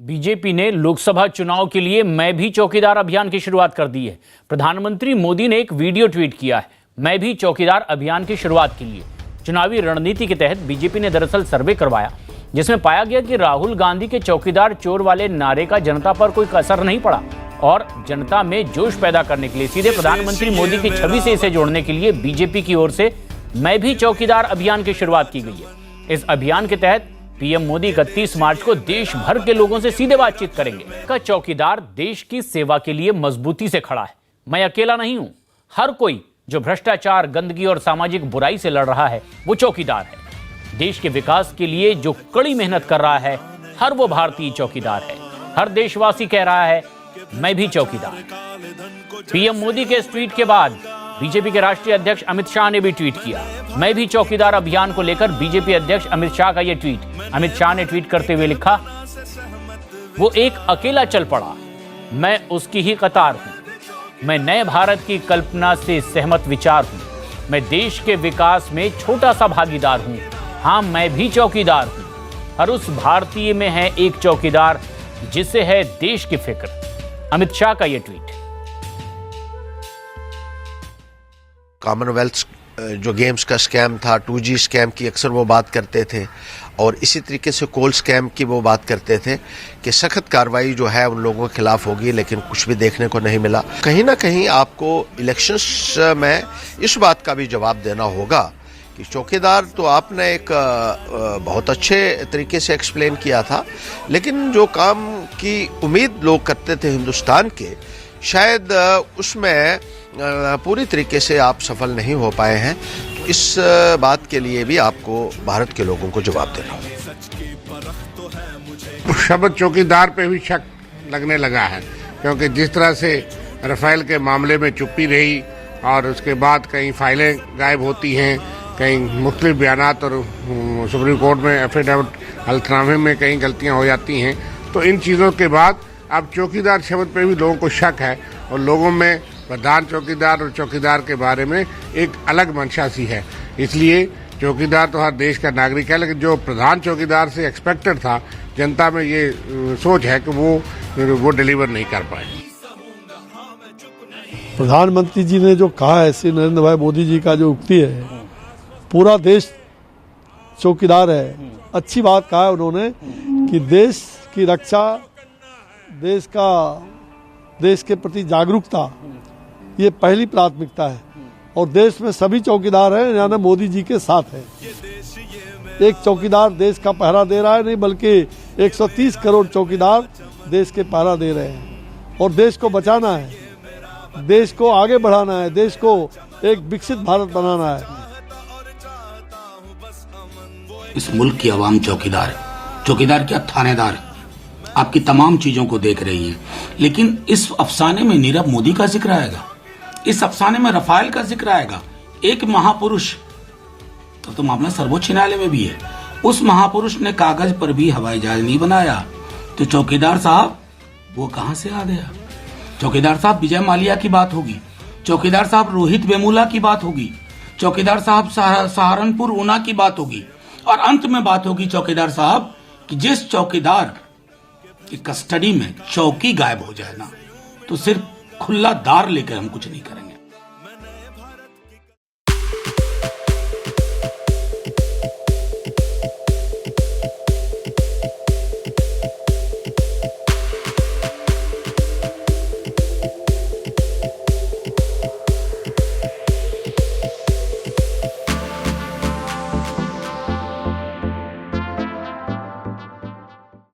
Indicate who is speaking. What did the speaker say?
Speaker 1: BJP ने लोकसभा चुनाव के लिए मैं भी चौकीदार अभियान की शुरुआत कर दी है। प्रधानमंत्री मोदी ने एक वीडियो ट्वीट किया है मैं भी चौकीदार अभियान की शुरुआत के लिए। चुनावी रणनीति के तहत बीजेपी ने दरअसल सर्वे करवाया जिसमें पाया गया कि राहुल गांधी के चौकीदार चोर वाले नारे का जनता पर कोई असर नहीं पड़ा और जनता में जोश पैदा करने के लिए सीधे प्रधानमंत्री मोदी की छवि से इसे जोड़ने के लिए बीजेपी की ओर से मैं भी चौकीदार अभियान की शुरुआत की गई है। इस अभियान के तहत पीएम मोदी 31 मार्च को देश भर के लोगों से सीधे बातचीत करेंगे। का चौकीदार देश की सेवा के लिए मजबूती से खड़ा है। मैं अकेला नहीं हूं, हर कोई जो भ्रष्टाचार, गंदगी और सामाजिक बुराई से लड़ रहा है वो चौकीदार है। देश के विकास के लिए जो कड़ी मेहनत कर रहा है हर वो भारतीय चौकीदार है। हर देशवासी कह रहा है मैं भी चौकीदार। पीएम मोदी के इस ट्वीट के बाद बीजेपी के राष्ट्रीय अध्यक्ष अमित शाह ने भी ट्वीट किया। मैं भी चौकीदार अभियान को लेकर बीजेपी अध्यक्ष अमित शाह का यह ट्वीट। अमित शाह ने ट्वीट करते हुए लिखा, वो एक अकेला चल पड़ा, मैं उसकी ही कतार हूं। मैं नए भारत की कल्पना से सहमत विचार हूं। मैं देश के विकास में छोटा सा भागीदार हूं। हां, मैं भी चौकीदार हूं। हर उस भारतीय में है एक चौकीदार जिसे है देश की फिक्र। अमित शाह का यह ट्वीट।
Speaker 2: कॉमनवेल्थ जो गेम्स का स्कैम था, 2G स्कैम की अक्सर वो बात करते थे और इसी तरीके से कोल स्कैम की वो बात करते थे कि सख्त कार्रवाई जो है उन लोगों के खिलाफ होगी, लेकिन कुछ भी देखने को नहीं मिला। कहीं ना कहीं आपको इलेक्शंस में इस बात का भी जवाब देना होगा कि चौकीदार तो आपने एक बहुत अच्छे तरीके से एक्सप्लेन किया था, लेकिन जो काम की उम्मीद लोग करते थे हिंदुस्तान के, शायद उसमें पूरी तरीके से आप सफल नहीं हो पाए हैं। तो इस बात के लिए भी आपको भारत के लोगों को जवाब देना होगा।
Speaker 3: शब्द चौकीदार पे भी शक लगने लगा है, क्योंकि जिस तरह से राफेल के मामले में चुप्पी रही और उसके बाद कई फाइलें गायब होती हैं, कई मुख्तलिफ बयानात और सुप्रीम कोर्ट में एफिडेविट हल्फनामे में कई गलतियां हो जाती हैं, तो इन चीज़ों के बाद अब चौकीदार शब्द पे भी लोगों को शक है और लोगों में प्रधान चौकीदार और चौकीदार के बारे में एक अलग मंशा सी है। इसलिए चौकीदार तो हर देश का नागरिक है, लेकिन जो प्रधान चौकीदार से एक्सपेक्टेड था, जनता में ये सोच है कि वो डिलीवर नहीं कर पाए।
Speaker 4: प्रधानमंत्री जी ने जो कहा है, श्री नरेंद्र भाई मोदी जी का जो उक्ति है, पूरा देश चौकीदार है। अच्छी बात कहा है उन्होंने कि देश की रक्षा, देश के प्रति जागरूकता ये पहली प्राथमिकता है और देश में सभी चौकीदार हैं, यानी मोदी जी के साथ है। एक चौकीदार देश का पहरा दे रहा है नहीं, बल्कि 130 करोड़ चौकीदार देश के पहरा दे रहे हैं और देश को बचाना है, देश को आगे बढ़ाना है, देश को एक विकसित भारत बनाना है।
Speaker 5: इस मुल्क की आवाम चौकीदार है। चौकीदार क्या, थानेदार है। आपकी तमाम चीजों को देख रही है, लेकिन इस अफसाने में नीरव मोदी का जिक्र आएगा, इस अफसाने में राफेल का जिक्र आएगा। एक महापुरुष, तो मामला सर्वोच्च न्यायालय में भी है, उस महापुरुष ने कागज पर भी हवाई जहाज नहीं बनाया, तो चौकीदार साहब वो कहां से आ गया? चौकीदार साहब विजय माल्या की बात होगी, चौकीदार साहब रोहित वेमुला की बात होगी, चौकीदार साहब सहारनपुर ऊना की बात होगी, और अंत में बात होगी चौकीदार साहब कि जिस चौकीदार की कस्टडी में चौकी गायब हो जाए ना, तो सिर्फ खुला दार लेकर हम कुछ नहीं करेंगे।